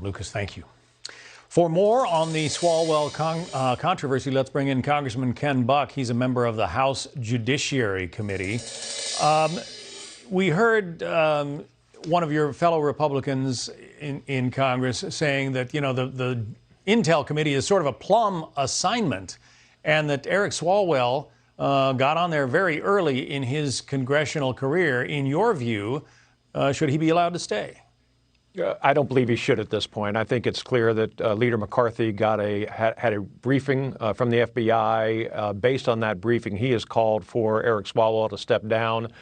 Lucas, thank you. For more on the Swalwell controversy, let's bring in Congressman Ken Buck. He's a member of the House Judiciary Committee. We heard one of your fellow Republicans in Congress saying that, you know, the Intel Committee is sort of a plum assignment, and that Eric Swalwell got on there very early in his congressional career. In your view, should he be allowed to stay? I don't believe he should at this point. I think it's clear that Leader McCarthy had a briefing from the FBI. Based on that briefing, he has called for Eric Swalwell to step down.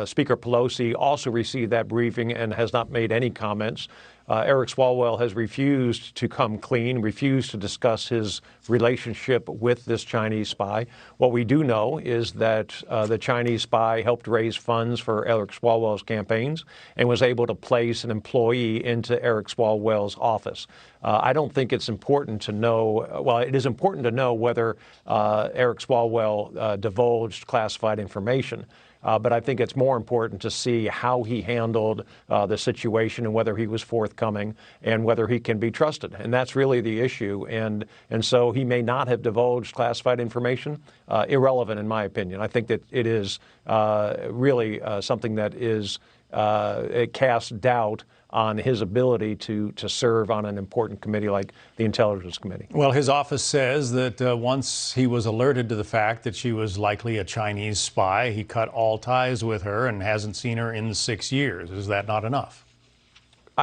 Speaker Pelosi also received that briefing and has not made any comments. Eric Swalwell has refused to come clean, refused to discuss his relationship with this Chinese spy. What we do know is that the Chinese spy helped raise funds for Eric Swalwell's campaigns and was able to place an employee into Eric Swalwell's office. I don't think it's important to know, well, it is important to know whether Eric Swalwell divulged classified information. But I think it's more important to see how he handled the situation and whether he was forthcoming and whether he can be trusted. And that's really the issue. And so he may not have divulged classified information. Irrelevant, in my opinion. I think that it is really something that is it casts doubt on his ability to serve on an important committee like the Intelligence Committee. Well, his office says that once he was alerted to the fact that she was likely a Chinese spy, he cut all ties with her and hasn't seen her in 6 years. Is that not enough?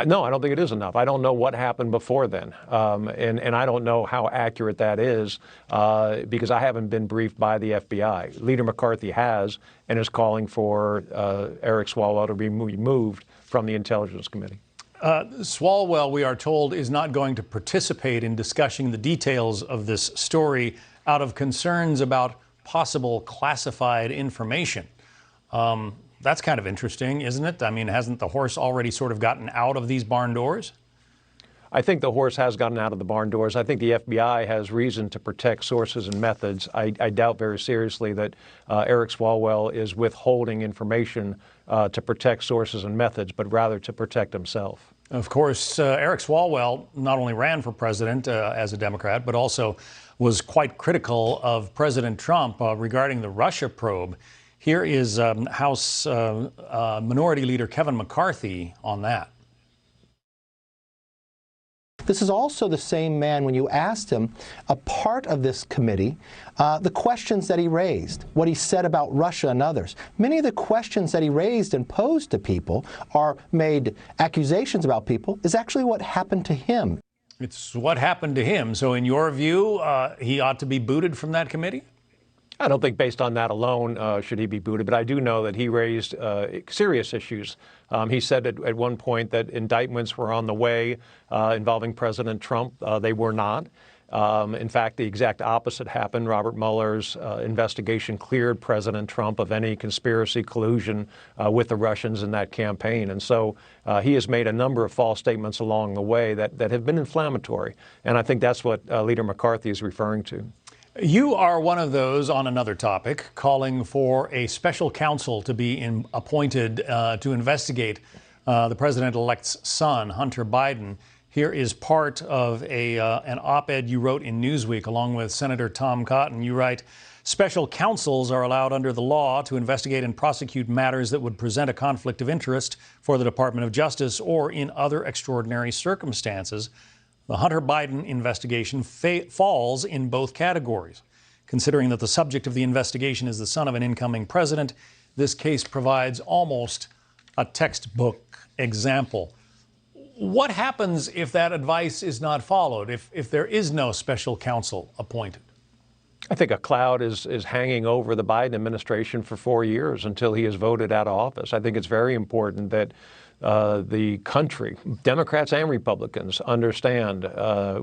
No, I don't think it is enough. I don't know what happened before then, and I don't know how accurate that is because I haven't been briefed by the FBI. Leader McCarthy has and is calling for Eric Swalwell to be removed from the Intelligence Committee. Swalwell, we are told, is not going to participate in discussing the details of this story out of concerns about possible classified information. That's kind of interesting, isn't it? I mean, hasn't the horse already sort of gotten out of these barn doors? I think the horse has gotten out of the barn doors. I think the FBI has reason to protect sources and methods. I doubt very seriously that Eric Swalwell is withholding information to protect sources and methods, but rather to protect himself. Of course, Eric Swalwell not only ran for president as a Democrat, but also was quite critical of President Trump regarding the Russia probe. Here is House Minority Leader Kevin McCarthy on that. This is also the same man, when you asked him, a part of this committee, the questions that he raised, what he said about Russia and others. Many of the questions that he raised and posed to people or made accusations about people is actually what happened to him. It's what happened to him. So in your view, he ought to be booted from that committee? I don't think based on that alone should he be booted, but I do know that he raised serious issues. He said at one point that indictments were on the way involving President Trump. They were not. In fact, the exact opposite happened. Robert Mueller's investigation cleared President Trump of any conspiracy collusion with the Russians in that campaign. And so he has made a number of false statements along the way that have been inflammatory. And I think that's what Leader McCarthy is referring to. You are one of those on another topic calling for a special counsel to be appointed to investigate the president-elect's son, Hunter Biden. Here is part of an op-ed you wrote in Newsweek along with Senator Tom Cotton. You write, special counsels are allowed under the law to investigate and prosecute matters that would present a conflict of interest for the Department of Justice or in other extraordinary circumstances. The Hunter Biden investigation falls in both categories. Considering that the subject of the investigation is the son of an incoming president, this case provides almost a textbook example. What happens if that advice is not followed, if there is no special counsel appointed? I think a cloud is hanging over the Biden administration for 4 years until he is voted out of office. I think it's very important that the country, Democrats and Republicans, understand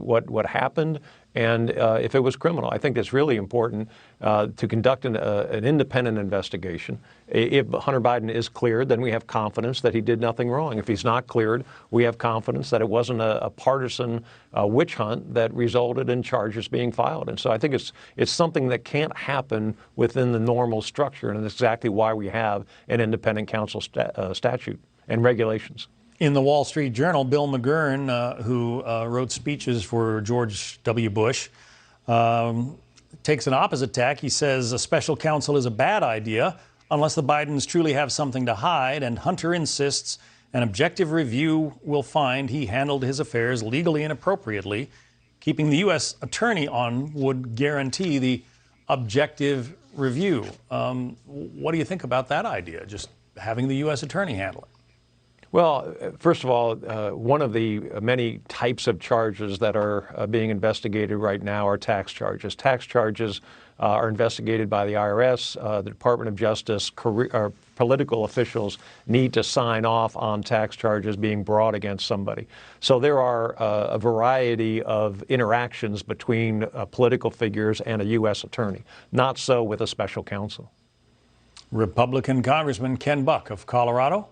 what happened and if it was criminal. I think it's really important to conduct an independent investigation. If Hunter Biden is cleared, then we have confidence that he did nothing wrong. If he's not cleared, we have confidence that it wasn't a partisan witch hunt that resulted in charges being filed. And so I think it's something that can't happen within the normal structure, and it's exactly why we have an independent counsel statute and regulations. In the Wall Street Journal, Bill McGurn, who wrote speeches for George W. Bush, takes an opposite tack. He says a special counsel is a bad idea unless the Bidens truly have something to hide, and Hunter insists an objective review will find he handled his affairs legally and appropriately. Keeping the U.S. attorney on would guarantee the objective review. What do you think about that idea, just having the U.S. attorney handle it? Well, first of all, one of the many types of charges that are being investigated right now are tax charges. Tax charges are investigated by the IRS, the Department of Justice. Political officials need to sign off on tax charges being brought against somebody. So there are a variety of interactions between political figures and a U.S. attorney. Not so with a special counsel. Republican Congressman Ken Buck of Colorado.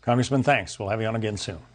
Congressman, thanks. We'll have you on again soon.